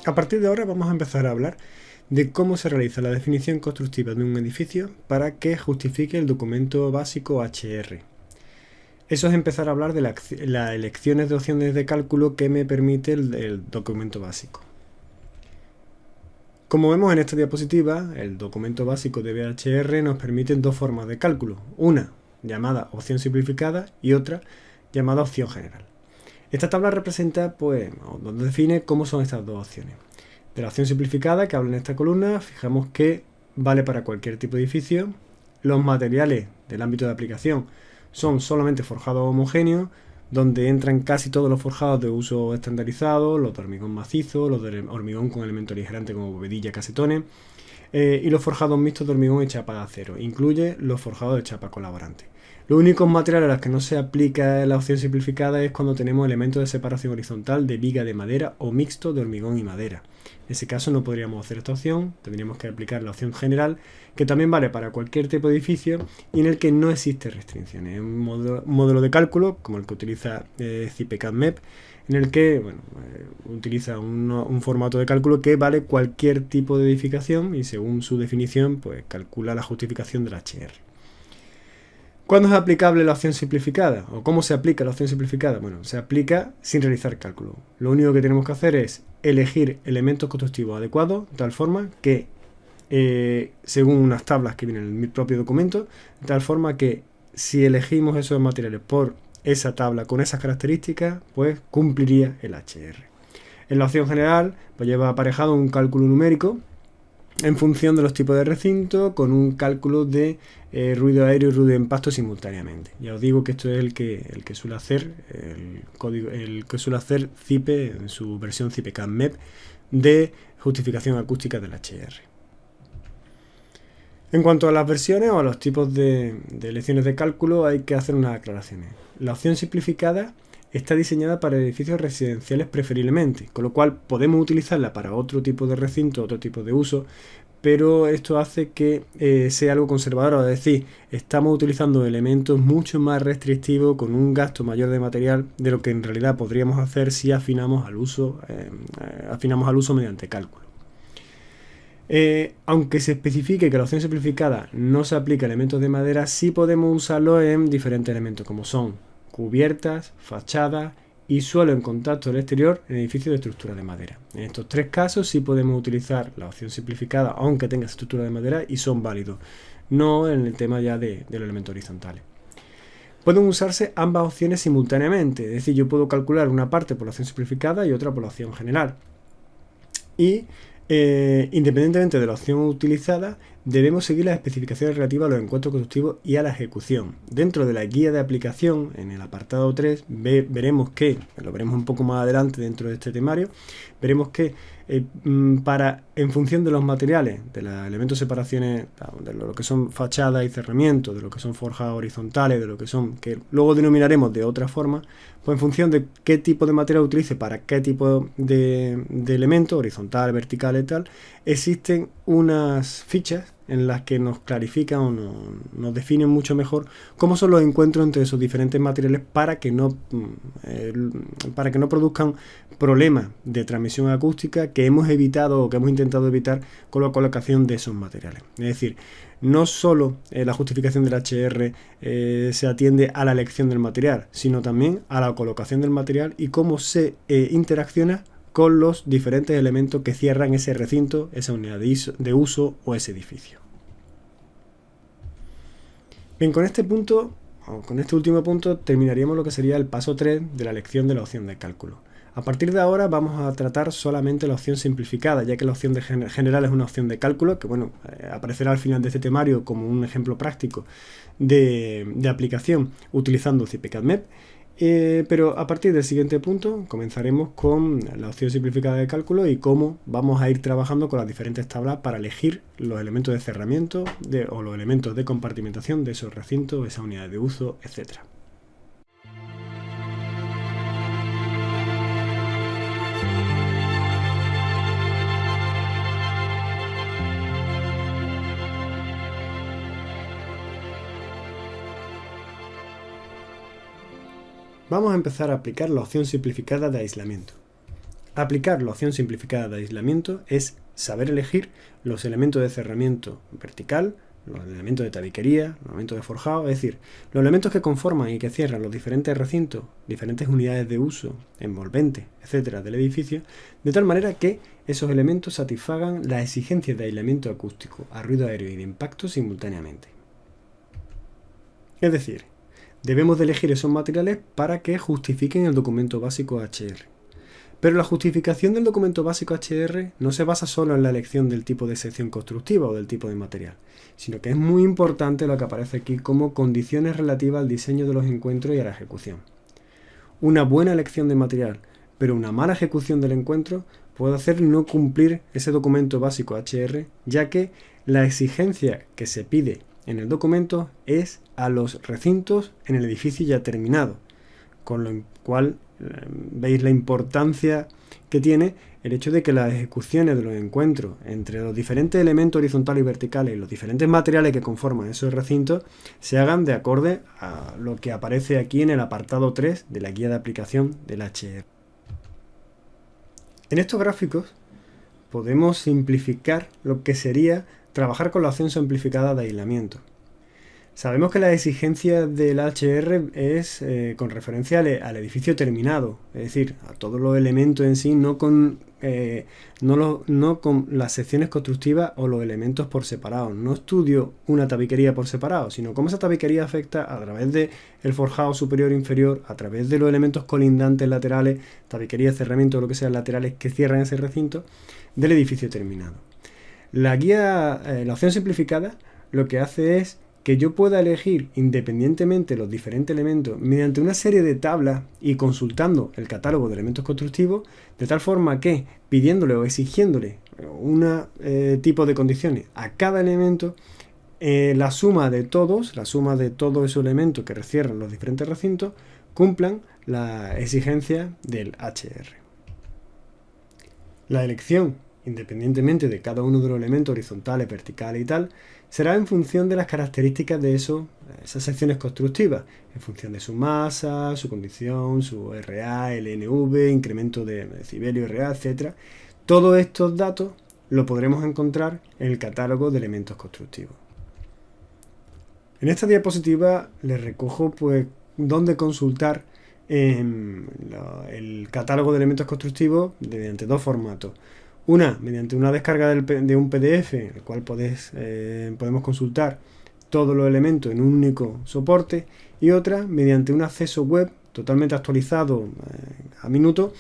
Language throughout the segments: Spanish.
A partir de ahora vamos a empezar a hablar de cómo se realiza la definición constructiva de un edificio para que justifique el documento básico HR. Eso es empezar a hablar de las elecciones de opciones de cálculo que me permite el documento básico. Como vemos en esta diapositiva, el documento básico de BHR nos permite dos formas de cálculo, una llamada opción simplificada y otra llamada opción general. Esta tabla representa, nos define cómo son estas dos opciones. De la opción simplificada que habla en esta columna, fijamos que vale para cualquier tipo de edificio. Los materiales del ámbito de aplicación son solamente forjados homogéneos, donde entran casi todos los forjados de uso estandarizado, los de hormigón macizo, los de hormigón con elemento aligerante como bovedilla, casetones, y los forjados mixtos de hormigón y chapa de acero. Incluye los forjados de chapa colaborante. Los únicos materiales a los que no se aplica la opción simplificada es cuando tenemos elementos de separación horizontal de viga de madera o mixto de hormigón y madera. En ese caso no podríamos hacer esta opción, tendríamos que aplicar la opción general, que también vale para cualquier tipo de edificio y en el que no existe restricciones. Es un modelo de cálculo como el que utiliza CIPE-CAD-MEP, en el que utiliza un formato de cálculo que vale cualquier tipo de edificación y según su definición calcula la justificación del HR. ¿Cuándo es aplicable la opción simplificada? ¿O cómo se aplica la opción simplificada? Bueno, se aplica sin realizar cálculo. Lo único que tenemos que hacer es elegir elementos constructivos adecuados, de tal forma que, según unas tablas que vienen en el propio documento, de tal forma que si elegimos esos materiales por esa tabla con esas características, pues cumpliría el HR. En la opción general, pues lleva aparejado un cálculo numérico en función de los tipos de recinto, con un cálculo de ruido aéreo y ruido de impacto simultáneamente. Ya os digo que esto es el que suele hacer el que suele hacer CIPE en su versión CIPE-CAD-MEP de justificación acústica del HR. En cuanto a las versiones o a los tipos de elecciones de cálculo, hay que hacer unas aclaraciones. La opción simplificada está diseñada para edificios residenciales preferiblemente, con lo cual podemos utilizarla para otro tipo de recinto, otro tipo de uso, pero esto hace que sea algo conservador, es decir, estamos utilizando elementos mucho más restrictivos con un gasto mayor de material de lo que en realidad podríamos hacer si afinamos al uso mediante cálculo. Aunque se especifique que la opción simplificada no se aplica a elementos de madera, sí podemos usarlo en diferentes elementos como son cubiertas, fachadas y suelo en contacto del exterior en edificios de estructura de madera. En estos tres casos sí podemos utilizar la opción simplificada aunque tenga estructura de madera y son válidos, no en el tema ya de los elementos horizontales. Pueden usarse ambas opciones simultáneamente, es decir, yo puedo calcular una parte por la opción simplificada y otra por la opción general. Y independientemente de la opción utilizada, debemos seguir las especificaciones relativas a los encuentros constructivos y a la ejecución. Dentro de la guía de aplicación, en el apartado 3, veremos que, lo veremos un poco más adelante dentro de este temario, veremos que en función de los materiales, de los elementos de separaciones, de lo que son fachadas y cerramientos, de lo que son forjas horizontales, de lo que son, que luego denominaremos de otra forma, pues en función de qué tipo de material utilice para qué tipo de elementos, horizontal, vertical y tal, existen unas fichas en las que nos clarifican o nos definen mucho mejor cómo son los encuentros entre esos diferentes materiales para que no produzcan problemas de transmisión acústica que hemos evitado o que hemos intentado evitar con la colocación de esos materiales. Es decir, no solo la justificación del HR se atiende a la elección del material, sino también a la colocación del material y cómo se interacciona con los diferentes elementos que cierran ese recinto, esa unidad de uso o ese edificio. Bien, con este último punto terminaríamos lo que sería el paso 3 de la elección de la opción de cálculo. A partir de ahora vamos a tratar solamente la opción simplificada, ya que la opción general es una opción de cálculo que aparecerá al final de este temario como un ejemplo práctico de aplicación utilizando CIPE-CAD-MEP. Pero a partir del siguiente punto comenzaremos con la opción simplificada de cálculo y cómo vamos a ir trabajando con las diferentes tablas para elegir los elementos de cerramiento o los elementos de compartimentación de esos recintos, esa unidad de uso, etc. Vamos a empezar a aplicar la opción simplificada de aislamiento. Aplicar la opción simplificada de aislamiento es saber elegir los elementos de cerramiento vertical, los elementos de tabiquería, los elementos de forjado, es decir, los elementos que conforman y que cierran los diferentes recintos, diferentes unidades de uso, envolventes, etcétera, del edificio, de tal manera que esos elementos satisfagan las exigencias de aislamiento acústico, a ruido aéreo y de impacto simultáneamente. Es decir, debemos de elegir esos materiales para que justifiquen el documento básico HR. Pero la justificación del documento básico HR no se basa solo en la elección del tipo de sección constructiva o del tipo de material, sino que es muy importante lo que aparece aquí como condiciones relativas al diseño de los encuentros y a la ejecución. Una buena elección de material, pero una mala ejecución del encuentro puede hacer no cumplir ese documento básico HR, ya que la exigencia que se pide en el documento es a los recintos en el edificio ya terminado, con lo cual veis la importancia que tiene el hecho de que las ejecuciones de los encuentros entre los diferentes elementos horizontales y verticales y los diferentes materiales que conforman esos recintos se hagan de acorde a lo que aparece aquí en el apartado 3 de la guía de aplicación del HR. En estos gráficos podemos simplificar lo que sería trabajar con la opción simplificada de aislamiento. Sabemos que la exigencia del HR es con referencia al edificio terminado, es decir, a todos los elementos en sí, no con las secciones constructivas o los elementos por separado. No estudio una tabiquería por separado, sino cómo esa tabiquería afecta a través del forjado superior e inferior, a través de los elementos colindantes laterales, tabiquería, cerramiento o lo que sea, laterales que cierran ese recinto del edificio terminado. La opción simplificada lo que hace es que yo pueda elegir independientemente los diferentes elementos mediante una serie de tablas y consultando el catálogo de elementos constructivos, de tal forma que pidiéndole o exigiéndole un tipo de condiciones a cada elemento, la suma de todos esos elementos que cierran los diferentes recintos, cumplan la exigencia del HR. La elección, independientemente de cada uno de los elementos horizontales, verticales y tal, será en función de las características de esas secciones constructivas, en función de su masa, su condición, su RA, LNV, incremento de decibelio, RA, etc. Todos estos datos los podremos encontrar en el catálogo de elementos constructivos. En esta diapositiva les recojo dónde consultar el catálogo de elementos constructivos mediante dos formatos. Una, mediante una descarga de un PDF, en el cual podemos consultar todos los elementos en un único soporte, y otra, mediante un acceso web totalmente actualizado a minuto,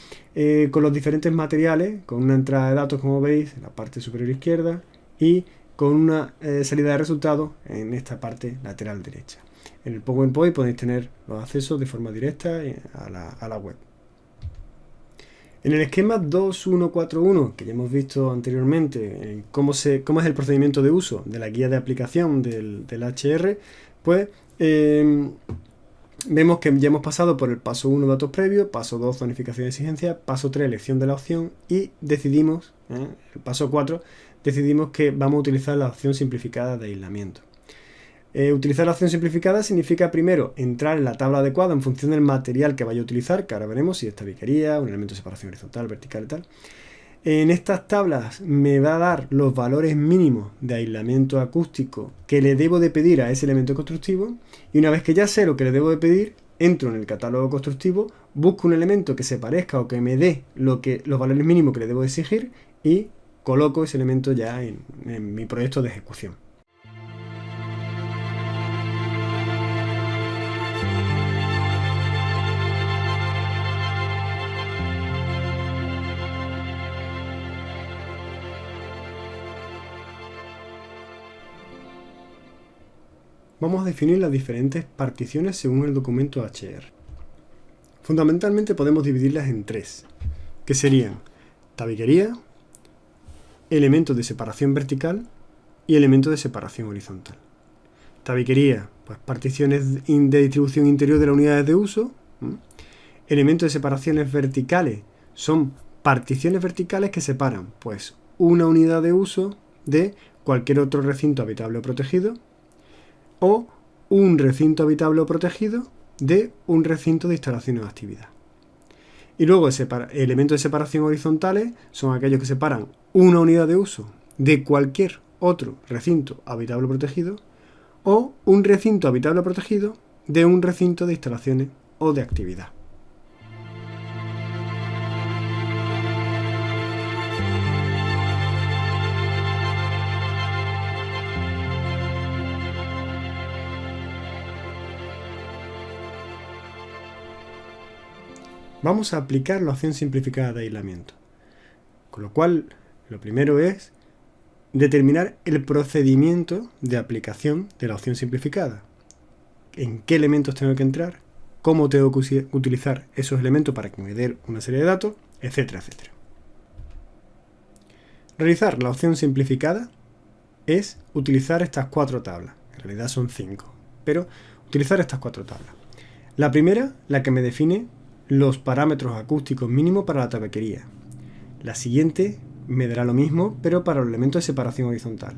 con los diferentes materiales, con una entrada de datos, como veis, en la parte superior izquierda, y con una salida de resultados en esta parte lateral derecha. En el PowerPoint podéis tener los accesos de forma directa a la web. En el esquema 2141, que ya hemos visto anteriormente, cómo es el procedimiento de uso de la guía de aplicación del HR, pues vemos que ya hemos pasado por el paso 1, datos previos, paso 2, zonificación de exigencia, paso 3, elección de la opción, y decidimos, el paso 4, decidimos que vamos a utilizar la opción simplificada de aislamiento. Utilizar la opción simplificada significa primero entrar en la tabla adecuada en función del material que vaya a utilizar, que ahora veremos si es tabiquería, un elemento de separación horizontal, vertical y tal. En estas tablas me va a dar los valores mínimos de aislamiento acústico que le debo de pedir a ese elemento constructivo, y una vez que ya sé lo que le debo de pedir, entro en el catálogo constructivo, busco un elemento que se parezca o que me dé los valores mínimos que le debo de exigir y coloco ese elemento ya en mi proyecto de ejecución. Vamos a definir las diferentes particiones según el documento HR. Fundamentalmente podemos dividirlas en tres, que serían tabiquería, elementos de separación vertical y elementos de separación horizontal. Tabiquería, pues particiones de distribución interior de las unidades de uso. Elementos de separaciones verticales son particiones verticales que separan pues una unidad de uso de cualquier otro recinto habitable o protegido, o un recinto habitable o protegido de un recinto de instalaciones de actividad. Y luego elementos de separación horizontales son aquellos que separan una unidad de uso de cualquier otro recinto habitable o protegido, o un recinto habitable o protegido de un recinto de instalaciones o de actividad. Vamos a aplicar la opción simplificada de aislamiento. Con lo cual, lo primero es determinar el procedimiento de aplicación de la opción simplificada. En qué elementos tengo que entrar, cómo tengo que utilizar esos elementos para que me den una serie de datos, etcétera, etcétera. Realizar la opción simplificada es utilizar estas 4 tablas. En realidad son 5, pero utilizar estas 4 tablas. La primera, la que me define los parámetros acústicos mínimos para la tabaquería. La siguiente me dará lo mismo, pero para los elementos de separación horizontal.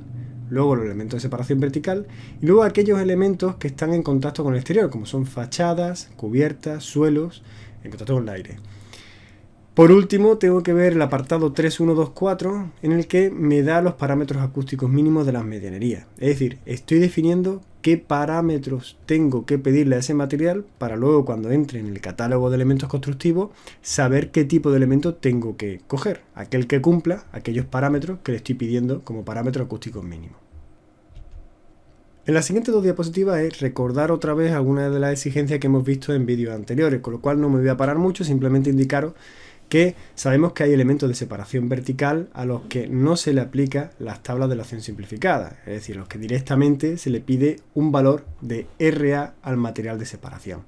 Luego los elementos de separación vertical y luego aquellos elementos que están en contacto con el exterior, como son fachadas, cubiertas, suelos, en contacto con el aire. Por último, tengo que ver el apartado 3124, en el que me da los parámetros acústicos mínimos de las medianerías. Es decir, estoy definiendo qué parámetros tengo que pedirle a ese material para luego, cuando entre en el catálogo de elementos constructivos, saber qué tipo de elemento tengo que coger, aquel que cumpla aquellos parámetros que le estoy pidiendo como parámetros acústicos mínimos. En las siguientes 2 diapositivas es recordar otra vez algunas de las exigencias que hemos visto en vídeos anteriores, con lo cual no me voy a parar mucho, simplemente indicaros que sabemos que hay elementos de separación vertical a los que no se le aplica las tablas de la opción simplificada, es decir, a los que directamente se le pide un valor de RA al material de separación.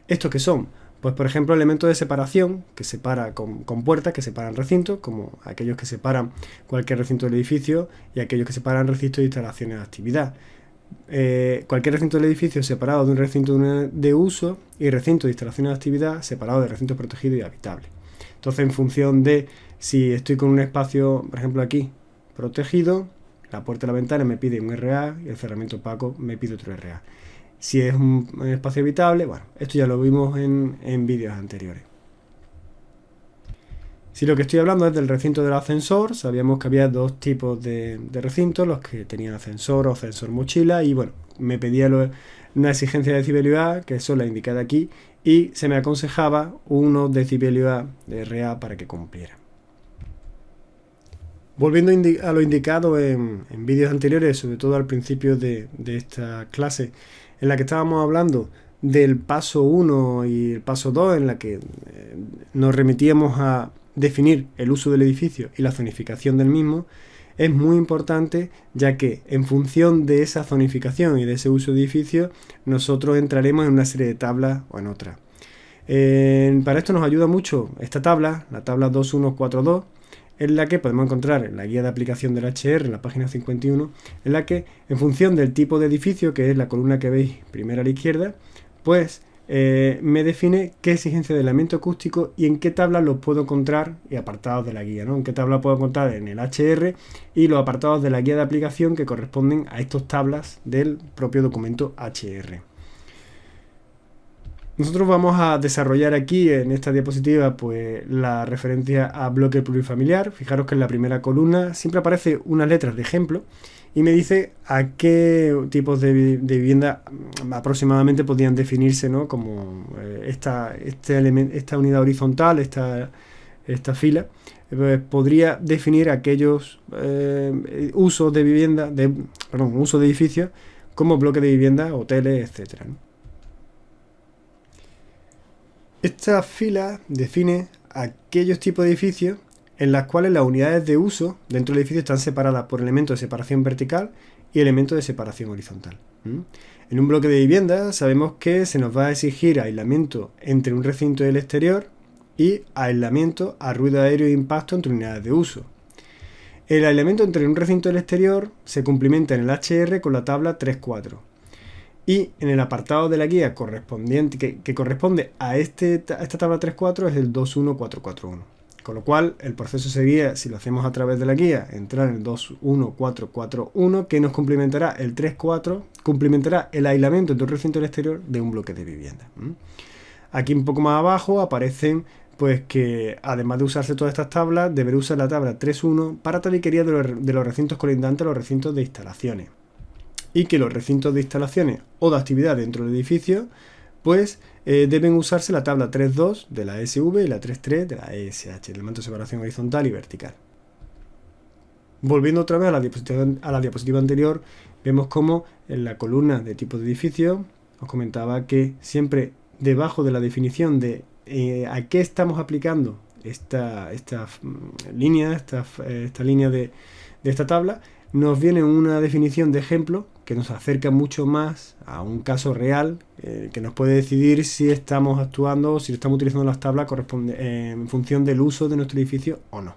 ¿Estos qué son? Pues por ejemplo elementos de separación que separa con puertas que separan recintos, como aquellos que separan cualquier recinto del edificio y aquellos que separan recintos de instalaciones de actividad. Cualquier recinto del edificio separado de un recinto de uso y recinto de instalaciones de actividad separado de recintos protegidos y habitables. Entonces, en función de si estoy con un espacio, por ejemplo aquí, protegido, la puerta de la ventana me pide un RA y el cerramiento opaco me pide otro RA. Si es un espacio habitable, bueno, esto ya lo vimos en vídeos anteriores. Si lo que estoy hablando es del recinto del ascensor, sabíamos que había 2 tipos de recintos, los que tenían ascensor o ascensor mochila, y bueno, me pedía una exigencia de decibelio-A, que eso la indicada aquí, y se me aconsejaba unos decibelio-A de RA para que cumpliera. Volviendo a lo indicado en vídeos anteriores, sobre todo al principio de esta clase, en la que estábamos hablando del paso 1 y el paso 2, en la que nos remitíamos a definir el uso del edificio y la zonificación del mismo, es muy importante, ya que en función de esa zonificación y de ese uso de edificio, nosotros entraremos en una serie de tablas o en otra. Para esto nos ayuda mucho esta tabla, la tabla 2142, en la que podemos encontrar en la guía de aplicación del HR, en la página 51, en la que, en función del tipo de edificio, que es la columna que veis primera a la izquierda, pues me define qué exigencia de aislamiento acústico y en qué tabla los puedo encontrar y apartados de la guía, ¿no? En qué tabla puedo encontrar en el HR y los apartados de la guía de aplicación que corresponden a estas tablas del propio documento HR. Nosotros vamos a desarrollar aquí en esta diapositiva pues la referencia a bloque plurifamiliar. Fijaros que en la primera columna siempre aparece unas letras de ejemplo y me dice a qué tipos de vivienda aproximadamente podrían definirse, ¿no? Como esta unidad horizontal, esta fila, pues podría definir aquellos usos de vivienda, uso de edificios como bloque de vivienda, hoteles, etcétera, ¿no? Esta fila define aquellos tipos de edificios en las cuales las unidades de uso dentro del edificio están separadas por elementos de separación vertical y elementos de separación horizontal. En un bloque de vivienda sabemos que se nos va a exigir aislamiento entre un recinto y el exterior y aislamiento a ruido aéreo e impacto entre unidades de uso. El aislamiento entre un recinto y el exterior se cumplimenta en el HR con la tabla 3.4. Y en el apartado de la guía correspondiente, que corresponde a esta tabla 3.4 es el 21441. Con lo cual, el proceso sería, si lo hacemos a través de la guía, entrar en el 21441, que nos complementará el 34, complementará el aislamiento entre un recinto exterior de un bloque de vivienda. Aquí un poco más abajo aparecen pues que además de usarse todas estas tablas, deberá usar la tabla 3.1 para tabiquería de los recintos colindantes a los recintos de instalaciones. Y que los recintos de instalaciones o de actividad dentro del edificio pues deben usarse la tabla 3.2 de la SV y la 3.3 de la ESH, el manto de separación horizontal y vertical. Volviendo otra vez a la diapositiva anterior, vemos como en la columna de tipo de edificio os comentaba que siempre debajo de la definición de a qué estamos aplicando esta línea de esta tabla, nos viene una definición de ejemplo que nos acerca mucho más a un caso real que nos puede decidir si estamos actuando o si estamos utilizando las tablas en función del uso de nuestro edificio o no.